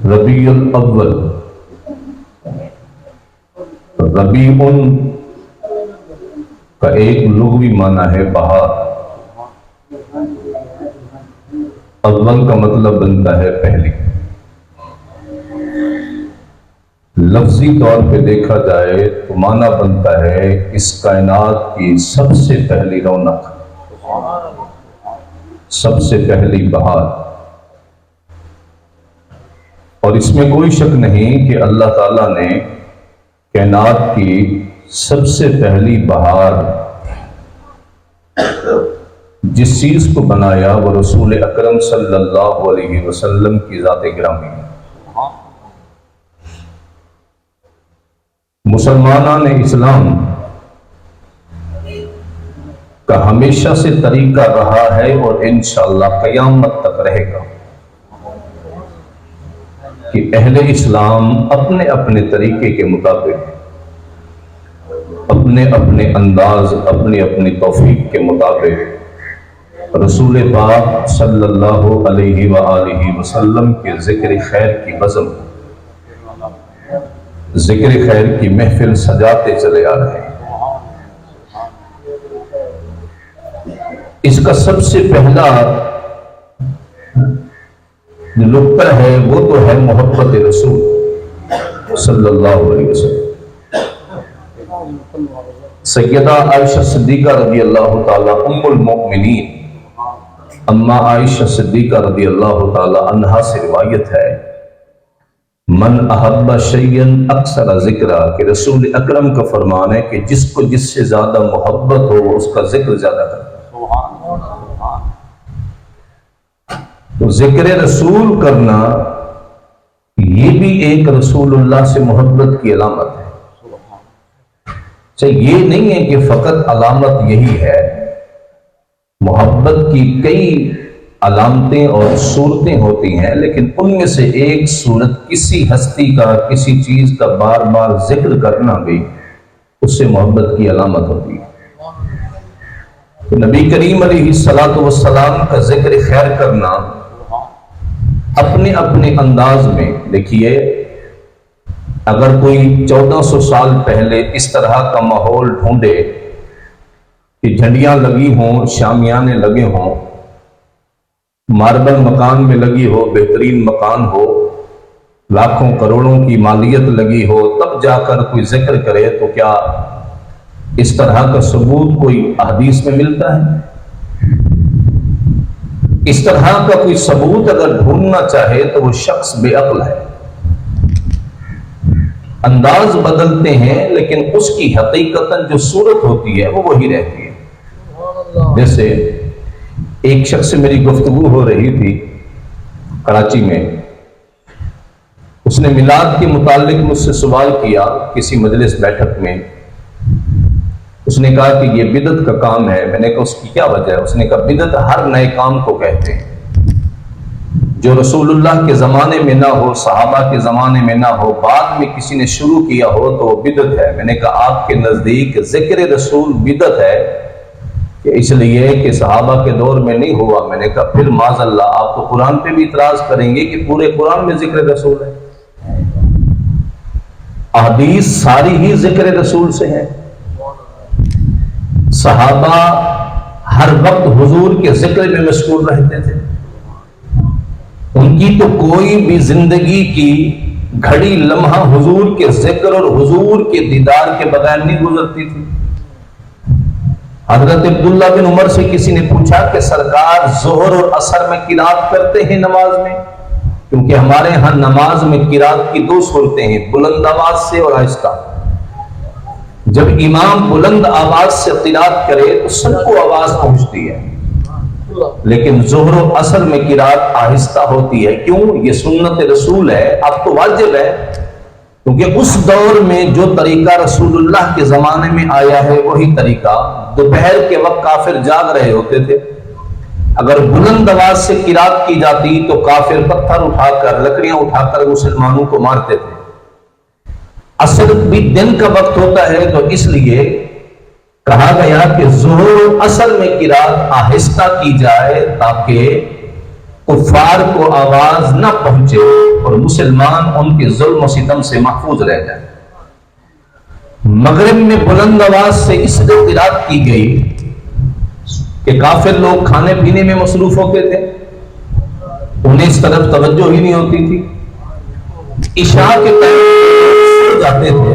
ربیع الاول، ربیع کا ایک لغوی معنی ہے بہار، اول کا مطلب بنتا ہے پہلی۔ لفظی طور پہ دیکھا جائے تو معنی بنتا ہے اس کائنات کی سب سے پہلی رونق، سب سے پہلی بہار۔ اور اس میں کوئی شک نہیں کہ اللہ تعالیٰ نے کائنات کی سب سے پہلی بہار جس چیز کو بنایا وہ رسول اکرم صلی اللہ علیہ وسلم کی ذات گرامی ہے۔ مسلمانان اسلام کا ہمیشہ سے طریقہ رہا ہے اور انشاءاللہ قیامت تک رہے گا کہ اہل اسلام اپنے اپنے طریقے کے مطابق، اپنے اپنے انداز، اپنی اپنی توفیق کے مطابق رسول پاک صلی اللہ علیہ وآلہ وسلم کے ذکر خیر کی بزم، ذکر خیر کی محفل سجاتے چلے آ رہے ہیں۔ اس کا سب سے پہلا جو نقطہ ہے وہ تو ہے محبت رسول صلی اللہ علیہ وسلم۔ سیدہ عائشہ صدیقہ رضی اللہ تعالی ام المؤمنین اما عائشہ صدیقہ رضی اللہ تعالی عنہا سے روایت ہے، من احب شیئا اکثر ذکرہ، کہ رسول اکرم کا فرمان ہے کہ جس کو جس سے زیادہ محبت ہو اس کا ذکر زیادہ کرے۔ تو ذکر رسول کرنا یہ بھی ایک رسول اللہ سے محبت کی علامت ہے۔ یہ نہیں ہے کہ فقط علامت یہی ہے، محبت کی کئی علامتیں اور صورتیں ہوتی ہیں، لیکن ان میں سے ایک صورت کسی ہستی کا، کسی چیز کا بار بار ذکر کرنا بھی اس سے محبت کی علامت ہوتی ہے۔ تو نبی کریم علیہ الصلوۃ والسلام کا ذکر خیر کرنا اپنے اپنے انداز میں، دیکھیے اگر کوئی 1400 سال پہلے اس طرح کا ماحول ڈھونڈے کہ جھنڈیاں لگی ہوں، شامیانے لگے ہوں، ماربل مکان میں لگی ہو، بہترین مکان ہو، لاکھوں کروڑوں کی مالیت لگی ہو، تب جا کر کوئی ذکر کرے، تو کیا اس طرح کا ثبوت کوئی احادیث میں ملتا ہے؟ اس طرح کا کوئی ثبوت اگر ڈھونڈنا چاہے تو وہ شخص بے عقل ہے۔ انداز بدلتے ہیں لیکن اس کی حقیقتاً جو صورت ہوتی ہے وہ وہی رہتی ہے۔ جیسے ایک شخص سے میری گفتگو ہو رہی تھی کراچی میں، اس نے میلاد کے متعلق مجھ سے سوال کیا کسی مجلس بیٹھک میں۔ اس نے کہا کہ یہ بدعت کا کام ہے۔ میں نے کہا اس کی کیا وجہ ہے؟ اس نے کہا بدعت ہر نئے کام کو کہتے ہیں جو رسول اللہ کے زمانے میں نہ ہو، صحابہ کے زمانے میں نہ ہو، بعد میں کسی نے شروع کیا ہو تو وہ بدعت ہے۔ میں نے کہا آپ کے نزدیک ذکر رسول بدعت ہے کہ اس لیے کہ صحابہ کے دور میں نہیں ہوا؟ میں نے کہا پھر معاذ اللہ آپ تو قرآن پہ بھی اعتراض کریں گے کہ پورے قرآن میں ذکر رسول ہے، احادیث ساری ہی ذکر رسول سے ہیں۔ صحابہ ہر وقت حضور کے ذکر میں مشغول رہتے تھے، ان کی تو کوئی بھی زندگی کی گھڑی لمحہ حضور کے ذکر اور حضور کے دیدار کے بغیر نہیں گزرتی تھی۔ حضرت عبداللہ بن عمر سے کسی نے پوچھا کہ سرکار ظہر اور عصر میں قرات کرتے ہیں نماز میں؟ کیونکہ ہمارے ہاں نماز میں قرات کی دو صورتیں ہیں، بلند آواز سے اور آہستہ۔ جب امام بلند آواز سے قرات کرے تو سب کو آواز پہنچتی ہے، لیکن ظہر و عصر میں قرات آہستہ ہوتی ہے۔ کیوں؟ یہ سنت رسول ہے، اب تو واجب ہے، کیونکہ اس دور میں جو طریقہ رسول اللہ کے زمانے میں آیا ہے وہی طریقہ دوپہر کے وقت کافر جاگ رہے ہوتے تھے۔ اگر بلند آواز سے قرات کی جاتی تو کافر پتھر اٹھا کر، لکڑیاں اٹھا کر مسلمانوں کو مارتے تھے۔ عصر بھی دن کا وقت ہوتا ہے تو اس لیے کہا گیا کہ ظہر و عصر میں قرات آہستہ کی جائے تاکہ کفار کو آواز نہ پہنچے اور مسلمان ان کے ظلم و ستم سے محفوظ رہ جائے۔ مغرب میں بلند آواز سے اس لیے قرات کی گئی کہ کافر لوگ کھانے پینے میں مصروف ہوتے تھے، انہیں اس طرف توجہ ہی نہیں ہوتی تھی۔ عشاء کے ٹائم سو جاتے تھے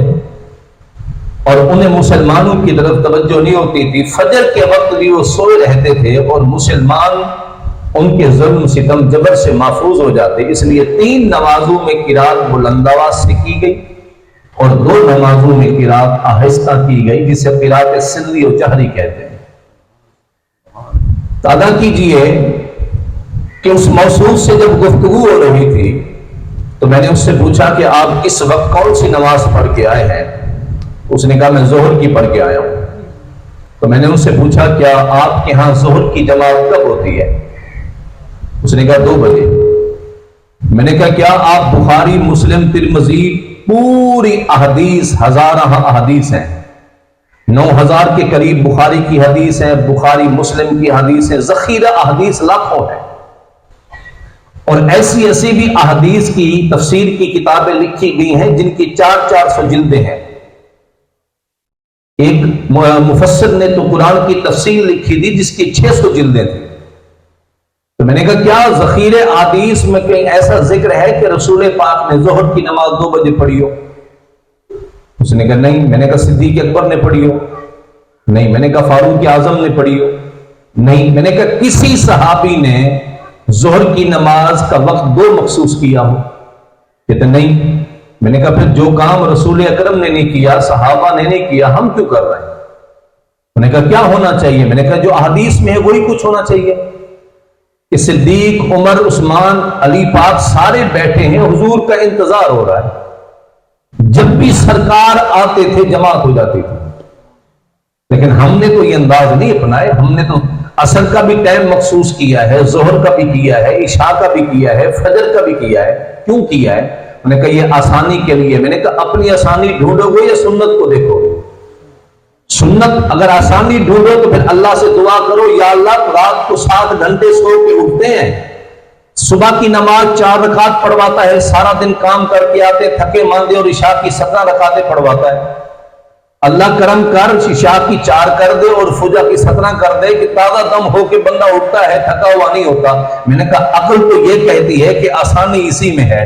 اور انہیں مسلمانوں کی طرف توجہ نہیں ہوتی تھی۔ فجر کے وقت بھی وہ سوئے رہتے تھے اور مسلمان ان کے ظلم ستم جبر سے محفوظ ہو جاتے۔ اس لیے 3 نمازوں میں قرات بلند آواز سے کی گئی اور 2 نمازوں میں قرات آہستہ کی گئی، جسے قرات سری و جہری کہتے ہیں۔ ادا کیجئے کہ اس موصوف سے جب گفتگو ہو رہی تھی تو میں نے اس سے پوچھا کہ آپ اس وقت کون سی نماز پڑھ کے آئے ہیں؟ اس نے کہا میں ظہر کی پڑھ کے آیا ہوں۔ تو میں نے ان سے پوچھا کیا آپ کے ہاں ظہر کی جماعت کب ہوتی ہے؟ اس نے کہا 2 بجے۔ میں نے کہا کیا آپ بخاری مسلم ترمذی پوری احادیث 1000 احادیث ہیں، 9000 کے قریب بخاری کی حدیث ہے، بخاری مسلم کی حدیث ہے، ذخیرہ احادیث لاکھوں ہے، اور ایسی بھی احادیث کی تفسیر کی کتابیں لکھی گئی ہیں جن کی 400 جلدیں ہیں۔ ایک مفسر نے تو قرآن کی تفسیر لکھی تھی جس کی 600 جلدیں تھیں۔ تو میں نے کہا کیا ذخیرہ احادیث میں کہیں ایسا ذکر ہے کہ رسول پاک نے ظہر کی نماز 2 بجے پڑھی ہو؟ اس نے کہا نہیں۔ میں نے کہا صدیق اکبر نے پڑھی ہو؟ نہیں۔ میں نے کہا فاروق اعظم نے پڑھی ہو؟ نہیں۔ میں نے کہا کسی صحابی نے ظہر کی نماز کا وقت 2 مخصوص کیا ہو؟ کہتے نہیں۔ میں نے کہا پھر جو کام رسول اکرم نے نہیں کیا، صحابہ نے نہیں کیا، ہم کیوں کر رہے ہیں؟ میں نے کہا کیا ہونا چاہیے؟ میں نے کہا جو احادیث میں ہے وہی کچھ ہونا چاہیے کہ صدیق، عمر، عثمان، علی پاک سارے بیٹھے ہیں، حضور کا انتظار ہو رہا ہے، جب بھی سرکار آتے تھے جماعت ہو جاتی تھی۔ لیکن ہم نے تو یہ انداز نہیں اپنائے، ہم نے تو عصر کا بھی ٹائم مخصوص کیا ہے، ظہر کا بھی کیا ہے، عشاء کا بھی کیا ہے، فجر کا بھی کیا ہے۔ کیوں کیا ہے؟ میں نے کہا یہ آسانی کے لیے۔ میں نے کہا اپنی آسانی ڈھونڈو گے یا سنت کو دیکھو گے؟ سنت اگر آسانی ڈھونڈو تو پھر اللہ سے دعا کرو یا اللہ رات کو 7 گھنٹے سو کے اٹھتے ہیں، صبح کی نماز 4 رکعت پڑھواتا ہے، سارا دن کام کر کے آتے تھکے ماندے اور عشاء کی 17 رکعتیں پڑھواتا ہے۔ اللہ کرم کر عشاء کی 4 کر دے اور فجر کی 17 کر دے کہ تازہ دم ہو کے بندہ اٹھتا ہے، تھکا ہوا نہیں ہوتا۔ میں نے کہا عقل تو یہ کہتی ہے کہ آسانی اسی میں ہے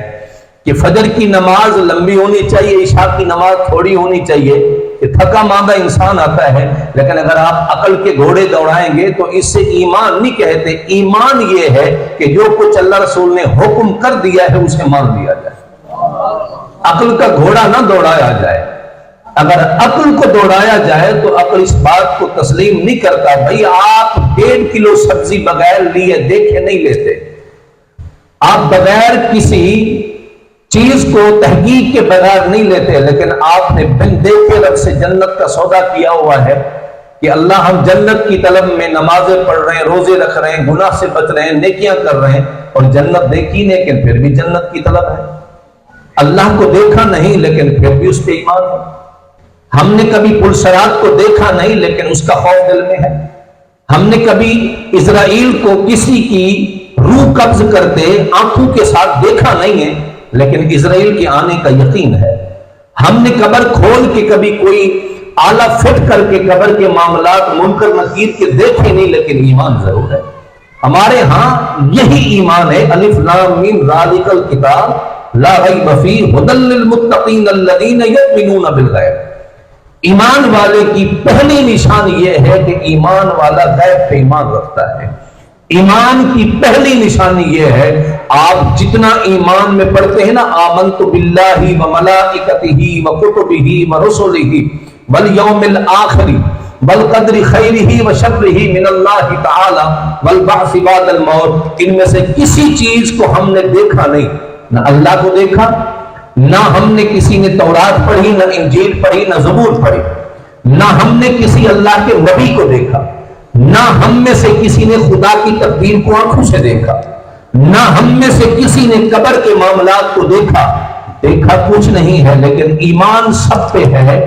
کہ فجر کی نماز لمبی ہونی چاہیے، عشاء کی نماز تھوڑی ہونی چاہیے، کہ تھکا ماندہ انسان آتا ہے۔ لیکن اگر آپ عقل کے گھوڑے دوڑائیں گے تو اس سے ایمان نہیں کہتے۔ ایمان یہ ہے کہ جو کچھ اللہ رسول نے حکم کر دیا ہے اسے مان لیا جائے، عقل کا گھوڑا نہ دوڑایا جائے۔ اگر عقل کو دوڑایا جائے تو عقل اس بات کو تسلیم نہیں کرتا۔ بھئی آپ 1.5 کلو سبزی بغیر لیے دیکھے نہیں لیتے، آپ بغیر کسی چیز کو تحقیق کے بغیر نہیں لیتے، لیکن آپ نے بن دیکھے رب سے جنت کا سودا کیا ہوا ہے کہ اللہ ہم جنت کی طلب میں نمازیں پڑھ رہے ہیں، روزے رکھ رہے ہیں، گناہ سے بچ رہے ہیں، نیکیاں کر رہے ہیں، اور جنت دیکھی نہیں لیکن پھر بھی جنت کی طلب ہے۔ اللہ کو دیکھا نہیں لیکن پھر بھی اس پہ ایمان ہے۔ ہم نے کبھی پلسرات کو دیکھا نہیں لیکن اس کا خوف دل میں ہے۔ ہم نے کبھی اسرائیل کو کسی کی روح قبض کرتے آنکھوں کے ساتھ دیکھا نہیں ہے لیکن اسرائیل کے آنے کا یقین ہے۔ ہم نے قبر کھول کے کبھی کوئی آلہ فٹ کر کے قبر کے معاملات منکر نکیر کے دیکھے نہیں لیکن ایمان ضرور ہے۔ ہمارے ہاں یہی ایمان ہے۔ الف لام میم ذالک الکتاب لا ریب فیہ ھدی للمتقین الذین یؤمنون بالغیب۔ ایمان والے کی پہلی نشان یہ ہے کہ ایمان والا غیب پہ ایمان رکھتا ہے۔ ایمان کی پہلی نشانی یہ ہے، آپ جتنا ایمان میں پڑھتے ہیں نا، آمنت باللہ وملائکتہ وکتبہ ورسلہ والیوم الآخر والقدر خیرہ وشرہ من اللہ تعالی والبعث بعد الموت، ان میں سے کسی چیز کو ہم نے دیکھا نہیں، نہ اللہ کو دیکھا، نہ ہم نے کسی نے تورات پڑھی، نہ انجیل پڑھی، نہ زبور پڑھی، نہ ہم نے کسی اللہ کے نبی کو دیکھا، نہ ہم میں سے کسی نے خدا کی تقدیر کو آنکھوں سے دیکھا، نہ ہم میں سے کسی نے قبر کے معاملات کو دیکھا کچھ نہیں ہے، لیکن ایمان سب پہ ہے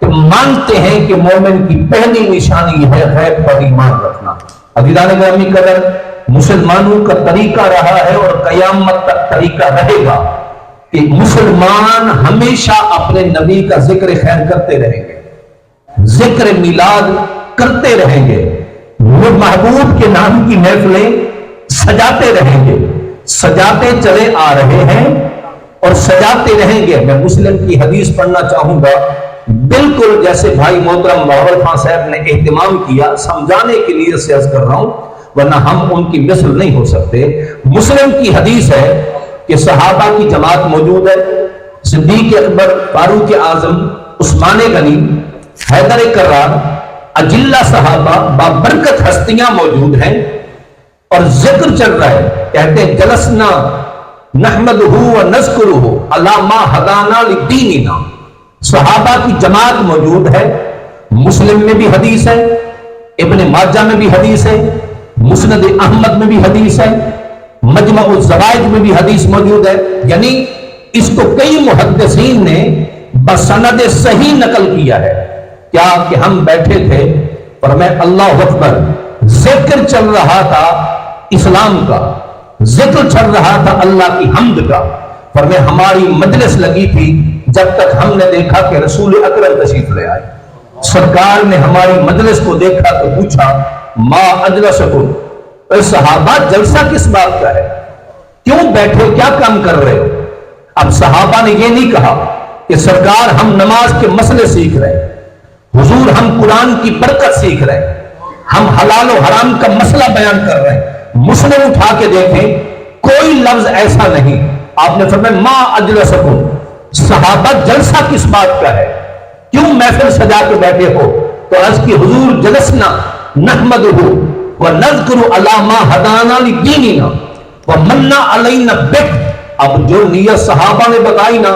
کہ مانتے ہیں کہ مومن کی پہلی نشانی ہے غیب پر ایمان رکھنا۔ عزیزان گرامی قدر، مسلمانوں کا طریقہ رہا ہے اور قیامت تک طریقہ رہے گا کہ مسلمان ہمیشہ اپنے نبی کا ذکر خیر کرتے رہیں گے، ذکر میلاد کرتے رہیں گے، محبوب کے نام کی محفلیں سجاتے رہیں گے، سجاتے چلے آ رہے ہیں اور سجاتے رہیں گے۔ میں مسلم کی حدیث پڑھنا چاہوں گا، بالکل جیسے بھائی محترم محمد خان صاحب نے اہتمام کیا، سمجھانے کے لیے سے عرض کر رہا ہوں، ورنہ ہم ان کی مثل نہیں ہو سکتے۔ مسلم کی حدیث ہے کہ صحابہ کی جماعت موجود ہے، صدیق اکبر، فاروق اعظم، عثمان غنی، حیدر کرار، اجلہ صحابہ، بابرکت ہستیاں موجود ہیں اور ذکر چل رہا ہے۔ کہتے ہیں جلسنا نحمدہ و نذکرہ علی ما ہدانا لدیننا۔ صحابہ کی جماعت موجود ہے، مسلم میں بھی حدیث ہے، ابن ماجہ میں بھی حدیث ہے، مسند احمد میں بھی حدیث ہے، مجمع الزوائد میں بھی حدیث موجود ہے، یعنی اس کو کئی محدثین نے بسند صحیح نقل کیا ہے۔ کیا کہ ہم بیٹھے تھے اور میں اللہ اکبر، ذکر چل رہا تھا اسلام کا، ذکر چل رہا تھا اللہ کی حمد کا، اور میں ہماری مجلس لگی تھی جب تک ہم نے دیکھا کہ رسول اکرم تشریف لے آئے۔ سرکار نے ہماری مجلس کو دیکھا تو پوچھا ما اجلسکم، اے صحابہ جلسہ کس بات کا ہے، کیوں بیٹھے، کیا کام کر رہے ہو؟ اب صحابہ نے یہ نہیں کہا کہ سرکار ہم نماز کے مسئلے سیکھ رہے ہیں، حضور ہم قرآن کی برکت سیکھ رہے ہیں، ہم حلال و حرام کا مسئلہ بیان کر رہے ہیں۔ مسلم اٹھا کے دیکھیں کوئی لفظ ایسا نہیں۔ آپ نے فرمایا ما اجلسکم، صحابہ جلسہ کس بات کا ہے، کیوں محفل سجا کے بیٹھے ہو؟ تو عرض کی حضور جلسنا نحمدہ وَنَذْكُرُ عَلَى مَا هَدَانَا لِدِينِنَا وَمَنَّ عَلَيْنَا بِهِ۔ اب جو نیت صحابہ نے بتائی نا،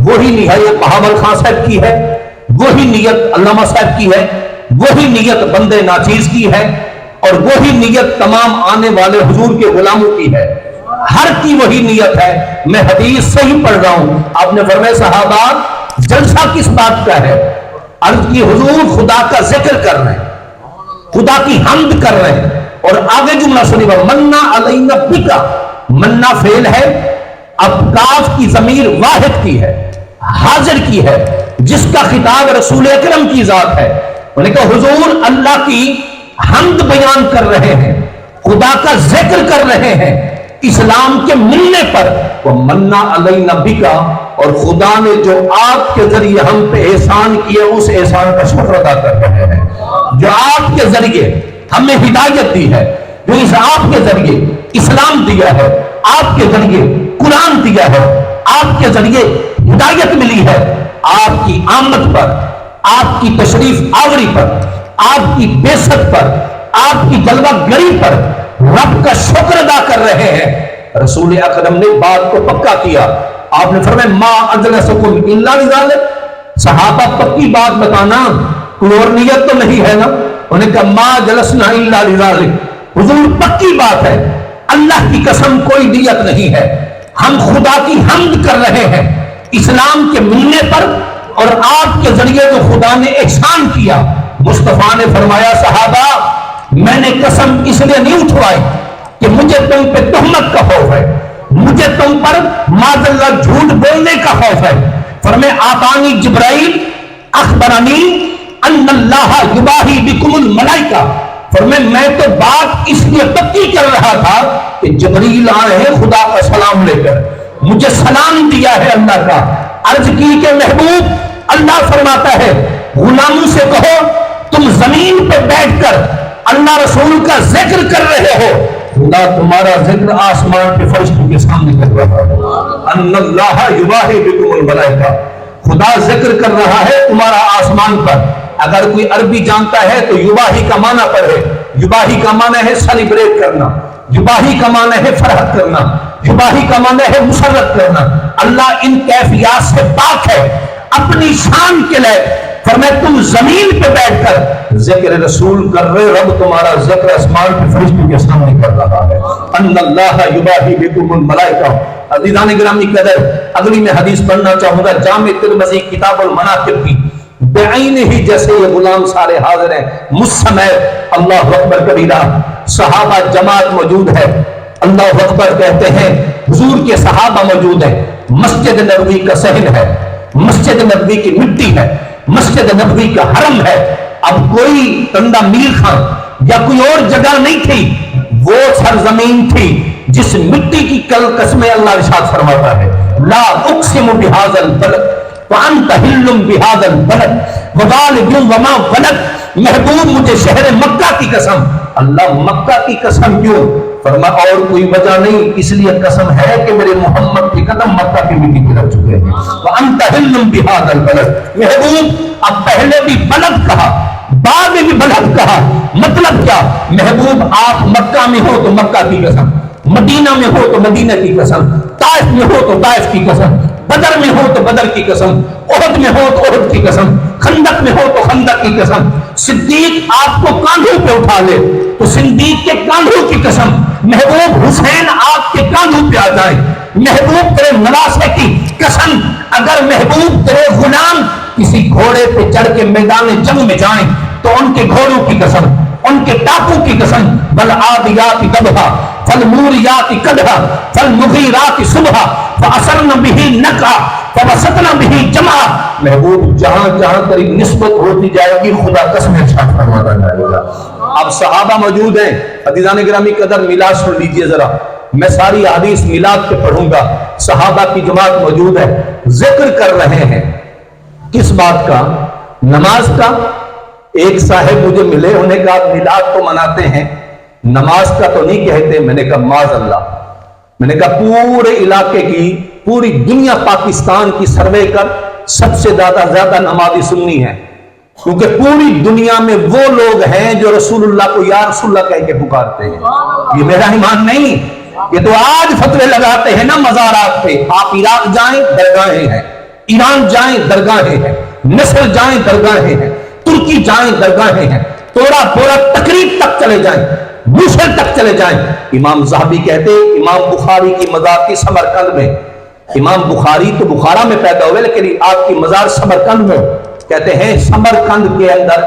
وہی نیت بہاول خان صاحب کی ہے، وہی نیت علامہ صاحب کی ہے، وہی نیت بندے ناچیز کی ہے، اور وہی نیت تمام آنے والے حضور کے غلاموں کی ہے، ہر کی وہی نیت ہے۔ میں حدیث صحیح پڑھ رہا ہوں۔ آپ نے فرمایا صحابہ جلسہ کس بات کا ہے؟ عرض کی حضور خدا کا ذکر کر رہے ہیں، خدا کی حمد کر رہے ہیں، اور آگے جملہ سنی با مننا علینا بکا، مننا فعل ہے، اب کاف کی ضمیر واحد کی ہے، حاضر کی ہے، جس کا خطاب رسول اکرم کی ذات ہے۔ انہوں نے کہا حضور اللہ کی حمد بیان کر رہے ہیں، خدا کا ذکر کر رہے ہیں اسلام کے ملنے پر، وہ مننا علینا بکا، اور خدا نے جو آپ کے ذریعے ہم پہ احسان کیا اس احسان کا شکر ادا کر رہے ہیں، جو آپ کے ذریعے ہمیں ہدایت دی ہے، جو اس آپ کے ذریعے اسلام دیا ہے، آپ کے ذریعے قرآن دیا ہے، آپ کے ذریعے ہدایت ملی ہے، آپ کی آمد پر، آپ کی تشریف آوری پر، آپ کی بیست پر، آپ کی جلوہ گری پر رب کا شکر ادا کر رہے ہیں۔ رسول اکرم نے بات کو پکا کیا۔ آپ نے فرمایا ما اجلسکم الا لذالک، صحابہ پکی بات بتانا، کوئی اور نیت تو نہیں ہے نا؟ انہوں نے کہا ما جلسنا الا لذالک، حضور پکی بات ہے، اللہ کی قسم کوئی نیت نہیں ہے، ہم خدا کی حمد کر رہے ہیں اسلام کے ملنے پر، اور آپ کے ذریعے جو خدا نے احسان کیا۔ مصطفیٰ نے فرمایا صحابہ میں نے قسم اس لیے نہیں اٹھوائی کہ مجھے تم پہ تہمت کا خوف ہے، مجھے تم پر معاذ اللہ جھوٹ بولنے کا خوف ہے۔ فرمایا آتانی جبرائیل اخبرانی ان اللہ یباہی بکم الملائکہ، فرمایا میں تو بات اس لیے پکی کر رہا تھا کہ جبریل آئے ہیں خدا کا سلام لے کر، مجھے سلام دیا ہے اللہ کا۔ عرض کی کہ محبوب اللہ فرماتا ہے غلاموں سے کہو تم زمین پہ بیٹھ کر اللہ رسول کا ذکر کر رہے ہو، خدا تمہارا ذکر آسمان کے فرشتوں کے سامنے کر رہا ہے۔ ان اللہ یباہی بکم الملائکہ، خدا ذکر کر رہا ہے تمہارا آسمان پر۔ اگر کوئی عربی جانتا ہے تو یباہی کا معنی پڑھے، یباہی کا معنی ہے سیلیبریٹ کرنا، یباہی کا معنی ہے فرحت کرنا، یباہی کا معنی ہے مسرت کرنا۔ اللہ ان کیفیات سے پاک ہے، اپنی شان کے لئے فرمایا تم زمین پہ بیٹھ کر ذکر رسول کر رہے، رب تمہارا ذکر اسمان کے فرشتوں کے سامنے کر رہا ہے۔ ان اللہ یباہی بکم الملائکہ۔ عزیزان گرامی قدر، اگلی میں حدیث پڑھنا چاہوں گا جامع ترمذی کتاب المناقب کی، بعین ہی جیسے یہ غلام سارے حاضر ہیں مجھ سمیت، اللہ اکبر کبیرہ، صحابہ جماعت موجود ہے، اللہ اکبر کہتے ہیں، حضور کے صحابہ موجود ہیں، مسجد نبوی کا صحن ہے، مسجد نبوی کی مٹی ہے، مسجد نبوی کا حرم ہے۔ اب کوئی ٹنڈا میر خان یا کوئی اور جگہ نہیں تھی، وہ سرزمین تھی جس مٹی کی کل قسمیں اللہ ارشاد فرماتا ہے، لا اقسم بہذا البلد وانت حل بہذا البلد ووالد وما ولد۔ محبوب مجھے شہر مکہ کی قسم، اللہ مکہ کی قسم کیوں؟ فرمایا اور کوئی وجہ نہیں، اس لیے قسم ہے کہ میرے محمد کے قدم مکہ کی مٹی پہ رکھ چکے ہیں۔ وانت حل بہذا البلد، محبوب اب پہلے بھی بلد کہا، بعد میں بھی بلد کہا، مطلب کیا؟ محبوب آپ مکہ میں ہو تو مکہ کی قسم، مدینہ میں ہو تو مدینہ کی قسم، طائف میں ہو تو طائف کی قسم، بدر میں ہو تو بدر کی قسم، احد میں ہو تو احد کی قسم، خندق میں ہو تو خندق کی قسم۔ صدیق آپ کو کاندھوں پہ اٹھا لے تو صدیق کے کاندھوں کی قسم، محبوب حسین آپ کے کاندھوں پہ آ جائے، محبوب تیرے نواسے کی قسم، اگر محبوب تیرے غلام کسی گھوڑے پہ چڑھ کے میدان جنگ میں جائیں تو ان کے گھوڑوں کی قسم، ان کے ٹاپوں کی قسم، والعادیات ضبحا فالموریات قدحا فالمغیرات صبحا فاثرن بہ نقعا فوسطن بہ جمعا۔ محبوب جہاں جہاں تیری نسبت ہوتی جائے گی خدا قسم ارشاد فرماتا جائے گا۔ اب صحابہ موجود ہیں، عزیزان گرامی قدر میلاد سن لیجئے ذرا، میں ساری حدیث میلاد پہ پڑھوں گا۔ صحابہ کی جماعت موجود ہے، ذکر کر رہے ہیں کس بات کا؟ نماز کا۔ ایک صاحب مجھے ملے، انہوں نے کہا میلاد تو مناتے ہیں، نماز کا تو نہیں کہتے۔ میں نے کہا معاذ اللہ، میں نے کہا پورے علاقے کی، پوری دنیا پاکستان کی سروے کر، سب سے زیادہ نمازی سنی ہے، کیونکہ پوری دنیا میں وہ لوگ ہیں جو رسول اللہ کو یا رسول اللہ کہہ کے پکارتے ہیں۔ یہ میرا ایمان نہیں، یہ تو آج فتوے لگاتے ہیں نا مزارات پہ۔ آپ عراق جائیں درگاہیں ہیں، ایران جائیں درگاہیں ہیں، مصر جائیں درگاہیں ہیں، ترکی جائیں درگاہیں ہیں، توڑا پورا تقریب تک چلے جائیں، موصل تک چلے جائیں۔ امام ذہبی کہتے امام بخاری کی مزار کی سمرقند میں، امام بخاری تو بخارا میں پیدا ہوئے لیکن آپ کی مزار سمرقند میں، کہتے ہیں سمرقند کے اندر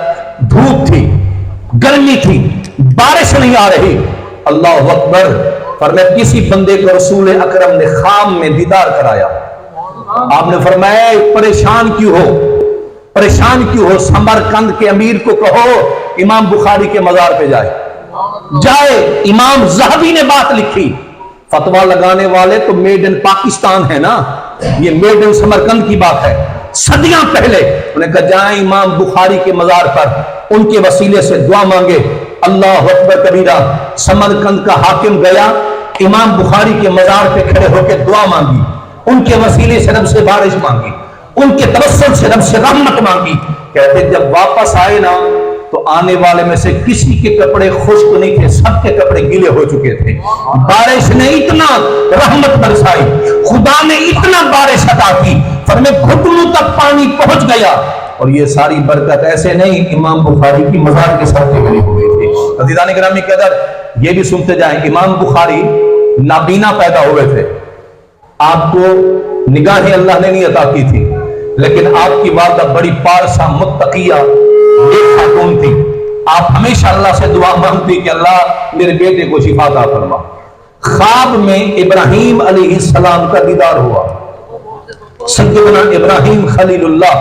دھوپ تھی، گرمی تھی، بارش نہیں آ رہی، اللہ اکبر، فرمایا کسی بندے کو رسول اکرم نے خام میں دیدار کرایا۔ آپ نے فرمایا پریشان کیوں ہو، پریشان کیوں ہو؟ سمرقند کے امیر کو کہو امام بخاری کے مزار پہ جائے۔ امام ذہبی نے بات لکھی، فتویٰ لگانے والے تو میڈ ان پاکستان ہے نا، یہ میڈ ان سمرقند کی بات ہے، صدیاں پہلے انہیں کہا جائیں امام بخاری کے مزار پر، ان کے وسیلے سے دعا مانگے۔ اللہ اکبر کبیرہ، سمرقند کا حاکم گیا، امام بخاری کے مزار پہ کھڑے ہو کے دعا مانگی، ان کے وسیلے سے رب سے بارش مانگی، ان کے توسل سے رب سے رحمت مانگی۔ کہتے جب واپس آئے نا تو آنے والے میں سے کسی کے کپڑے خشک نہیں تھے، سب کے کپڑے گیلے ہو چکے تھے۔ بارش نے اتنا رحمت برسائی، خدا نے اتنا بارش عطا کی، فرمایا گھٹنوں تک پانی پہنچ گیا، اور یہ ساری برکت ایسے نہیں امام بخاری کی مزار کے ساتھ ملی ہوئی تھی۔ عزیزان گرامی قدر یہ بھی سنتے جائیں، امام بخاری نابینا پیدا ہوئے تھے، آپ کو نگاہیں اللہ نے نہیں عطا کی تھی، لیکن آپ کی والدہ بڑی پارسا متقیہ ایک خاتون تھی، آپ ہمیشہ اللہ سے دعا مانگتی کہ اللہ میرے بیٹے کو شفا عطا فرما۔ خواب میں ابراہیم علیہ السلام کا دیدار ہوا، سیدنا ابراہیم خلیل اللہ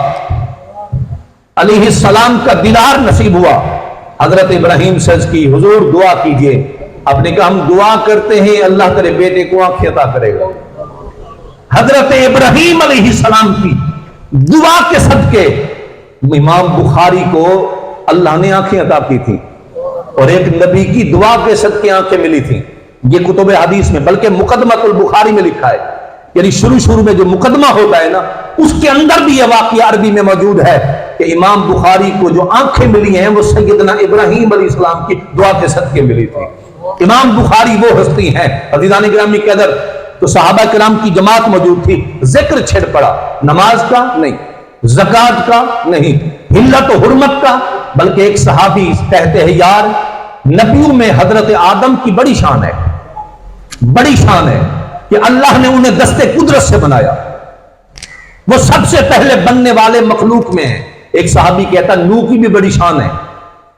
علیہ السلام کا دیدار نصیب ہوا۔ حضرت ابراہیم سے عرض کی حضور دعا کیجئے، آپ نے کہا ہم دعا کرتے ہیں اللہ تیرے بیٹے کو آنکھیں عطا کرے گا۔ حضرت ابراہیم علیہ السلام کی دعا کے صدقے امام بخاری کو اللہ نے آنکھیں عطا کی تھی، اور ایک نبی کی دعا کے صدقے آنکھیں ملی تھی۔ یہ کتب حدیث میں، بلکہ مقدمۃ البخاری میں لکھا ہے، یعنی شروع میں جو مقدمہ ہوتا ہے نا اس کے اندر بھی یہ واقعہ عربی میں موجود ہے کہ امام بخاری کو جو آنکھیں ملی ہیں وہ سیدنا ابراہیم علیہ السلام کی دعا کے صدقے ملی تھی۔ امام بخاری وہ ہستی ہیں عزیزان گرامی قدر۔ تو صحابہ کرام کی جماعت موجود تھی، ذکر چھڑ پڑا، نماز کا نہیں، زکات کا نہیں، حلت و حرمت کا، بلکہ ایک صحابی کہتے ہیں یار نبیوں میں حضرت آدم کی بڑی شان ہے، بڑی شان ہے کہ اللہ نے انہیں دستے قدرت سے بنایا، وہ سب سے پہلے بننے والے مخلوق میں ہیں۔ ایک صحابی کہتا نوح کی بھی بڑی شان ہے،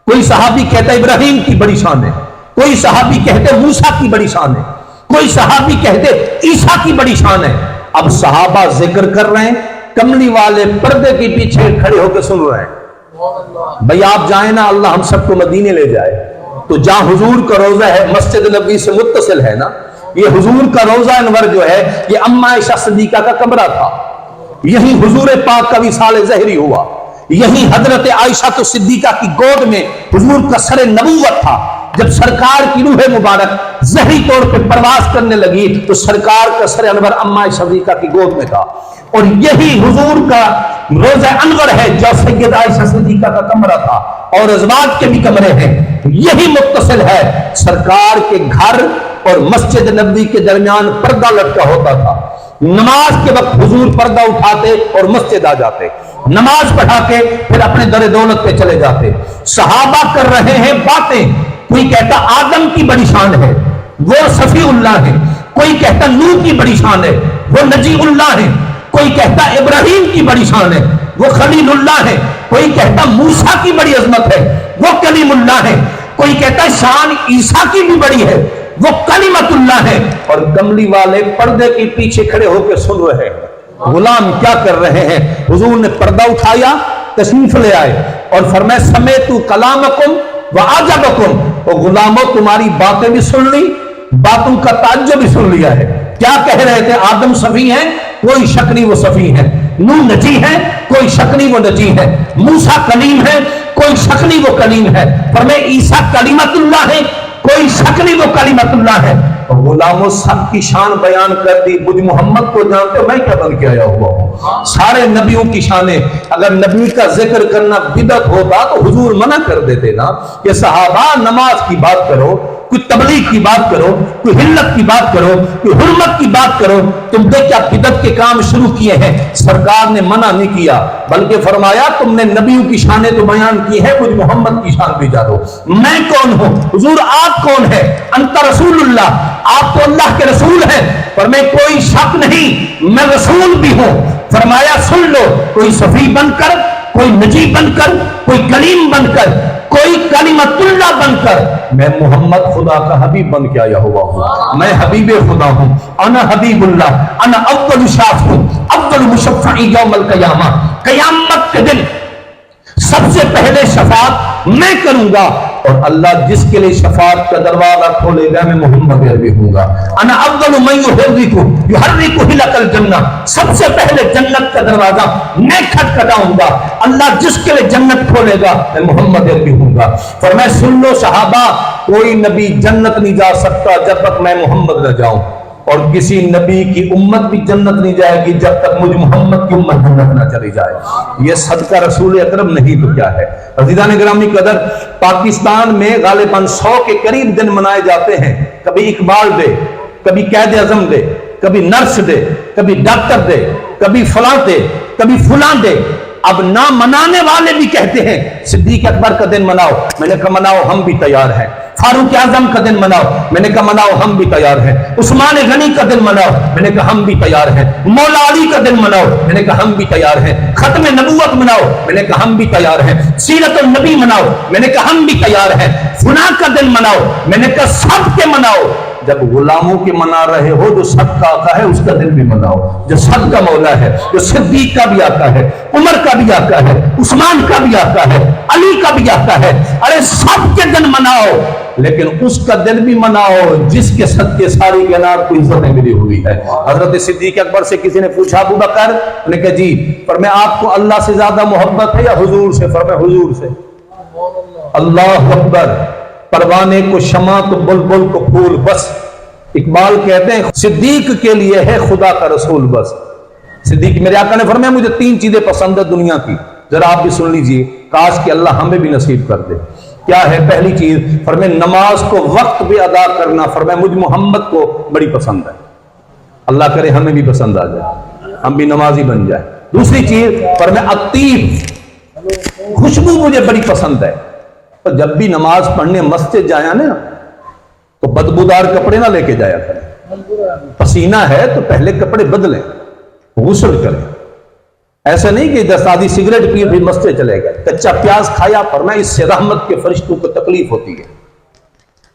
کوئی صحابی کہتا ابراہیم کی بڑی شان ہے، کوئی صحابی کہتے موسیٰ کی بڑی شان ہے، کوئی صحابی کہتے عیسیٰ کی بڑی شان ہے۔ اب صحابہ ذکر کر رہے ہیں، کملی والے پردے کے پیچھے کھڑے ہو کے سن رہے ہیں۔ بھئی آپ جائیں نا، اللہ ہم سب کو مدینے لے جائے، تو جہاں حضور کا روضہ ہے مسجد نبی سے متصل ہے نا، یہ حضور کا روضہ انور جو ہے یہ اماں عائشہ صدیقہ کا کمرہ تھا، یہی حضور پاک کا وصال ظہری ہوا، یہی حضرت عائشہ صدیقہ کی گود میں حضور کا سر نبوت تھا۔ جب سرکار کی روح مبارک ظہری طور پہ پرواز کرنے لگی تو سرکار کا سر انور اماں عائشہ صدیقہ کی گود میں تھا، اور یہی حضور کا روضہ انور ہے جو سید عائشہ صدیقہ کا کمرہ تھا، اور ازواج کے بھی کمرے ہیں، یہی متصل ہے۔ سرکار کے گھر اور مسجد نبوی کے درمیان پردہ لٹکا ہوتا تھا، نماز کے وقت حضور پردہ اٹھاتے اور مسجد آ جاتے، نماز پڑھا کے پھر اپنے در دولت پہ چلے جاتے۔ صحابہ کر رہے ہیں باتیں، کوئی کہتا آدم کی بڑی شان ہے وہ صفی اللہ ہے، کوئی کہتا نوح کی بڑی شان ہے وہ نجی اللہ ہے، کوئی کہتا ابراہیم کی بڑی شان ہے وہ خلیل اللہ ہے، کوئی کہتا موسیٰ کی بڑی عظمت ہے وہ کلیم اللہ ہے، کوئی کہتا شان عیسیٰ کی بھی بڑی ہے وہ کلمت اللہ ہے، اور کملی والے پردے کے پیچھے کھڑے ہو کے سن رہے ہیں غلام کیا کر رہے ہیں۔ حضور نے پردہ اٹھایا، تشریف لے آئے اور فرمایا سمیت کلامکم وعجبکم، او غلاموں تمہاری باتیں بھی سن لی، باتوں کا تعجب بھی سن لیا ہے۔ کیا کہہ رہے تھے؟ آدم صفی ہیں، کوئی شک نہیں وہ صفی ہیں، نوح نجی ہے، کوئی شک نہیں وہ نجی ہے، موسیٰ کلیم ہے، کوئی شک نہیں وہ کلیم ہے، فرمایا عیسیٰ کلمت اللہ ہے، کوئی شک نہیں وہ کلمت اللہ ہے۔ اور غلاموں سب کی شان بیان کر دی، مجھ محمد کو جانتے ہو میں کیا بن کے آیا ہوا ہوں، سارے نبیوں کی شانیں۔ اگر نبی کا ذکر کرنا بدعت ہوتا تو حضور منع کر دیتے نا کہ صحابہ نماز کی بات کرو، کوئی تبلیغ کی بات کرو، کوئی حلت کی بات کرو، کوئی حرمت کی بات کرو، تم نے کیا بدعت کے کام شروع کیے ہیں؟ سرکار نے منع نہیں کیا، بلکہ فرمایا تم نے نبیوں کی شانیں تو بیان کی ہیں، مجھ محمد کی شان بھی جانو۔ میں کون ہوں؟ حضور آپ کون ہے؟ انت رسول اللہ، آپ تو اللہ کے رسول ہیں۔ فرمایا کوئی شک نہیں میں رسول بھی ہوں۔ فرمایا سن لو، کوئی صفی بن کر، کوئی نجی بن کر، کوئی کلیم بن کر، کوئی کلمت اللہ بن کر، میں محمد خدا کا حبیب بن کے آیا ہوا ہوں، میں حبیب خدا ہوں، انا حبیب اللہ، انا اول شافع اول مشفع یوم القیامہ، قیامت کے دن سب سے پہلے شفاعت میں کروں گا، اور اللہ جس کے لیے شفاعت کا دروازہ کھولے گا میں محمد عربی ہوں گا۔ انا اول من یحرک حلق الجنہ، سب سے پہلے جنت کا دروازہ میں کھٹکھٹاؤں گا، اللہ جس کے لیے جنت کھولے گا میں محمد عربی ہوں گا۔ فرمایا سن لو صحابہ، کوئی نبی جنت نہیں جا سکتا جب تک میں محمد نہ جاؤں، اور کسی نبی کی امت بھی جنت نہیں جائے گی جب تک مجھ محمد کی امت جنت نہ چلی جائے۔ یہ صدقہ رسول اکرم نہیں تو کیا ہے؟ عزیزان گرامی قدر، پاکستان میں غالباً 100 کے قریب دن منائے جاتے ہیں، کبھی اقبال ڈے، کبھی قائد اعظم ڈے، کبھی نرس ڈے، کبھی ڈاکٹر ڈے، کبھی فلاں ڈے، کبھی فلاں ڈے۔ اب نہ منانے والے بھی کہتے ہیں صدیق اکبر کا دن مناؤ، میں نے کہا مناؤ ہم بھی تیار ہیں، فاروق اعظم کا دن مناؤ، میں نے کہا مناؤ ہم بھی تیار ہیں، عثمان غنی کا دن مناؤ، میں نے کہا ہم بھی تیار ہیں، مولا علی کا دن مناؤ، میں نے کہا ہم بھی تیار ہیں، ختم نبوت مناؤ، میں نے کہا ہم بھی تیار ہیں، سیرت النبی مناؤ، میں نے کہا ہم بھی تیار ہیں، فلاں کا دن مناؤ، میں نے کہا سب کے مناؤ۔ جب غلاموں کے منا رہے ہو جو سب کا آقا ہے اس کا دن بھی مناؤ، جو سب کا مولا ہے، جو صدیق کا بھی آقا ہے، عمر کا بھی آقا ہے، عثمان کا بھی آقا ہے، علی کا بھی آقا ہے، ارے سب کے دن مناؤ، لیکن اس کا دن بھی مناؤ جس کے صدقے ساری کائنات کو عزتیں ملی ہوئی ہے۔ حضرت صدیق اکبر سے کسی نے پوچھا ابو بکر، نے کہا جی، فرمایا آپ کو اللہ سے زیادہ محبت ہے یا حضور سے؟ فرمایا حضور سے۔ اللہ اکبر، پروانے کو شمع تو بلبل کو پھول، بس اقبال کہتے ہیں صدیق کے لیے ہے خدا کا رسول بس۔ صدیق میرے آقا نے فرمایا مجھے 3 چیزیں پسند ہے دنیا کی، ذرا آپ بھی سن لیجئے، کاش کہ اللہ ہمیں بھی نصیب کر دے۔ کیا ہے پہلی چیز؟ فرمایا نماز کو وقت پہ ادا کرنا، فرمایا مجھ محمد کو بڑی پسند ہے، اللہ کرے ہمیں بھی پسند آ جائے، ہم بھی نمازی بن جائے۔ دوسری چیز فرمایا الطیب، خوشبو مجھے بڑی پسند ہے، تو جب بھی نماز پڑھنے مسجد جایا نا تو بدبودار کپڑے نہ لے کے جایا کریں، پسینہ ہے تو پہلے کپڑے بدلیں، غسل کریں، ایسا نہیں کہ دس آدھی سگریٹ پی بھی مسجد چلے گئے، کچا پیاز کھایا، فرمایا اس سے رحمت کے فرشتوں کو تکلیف ہوتی ہے،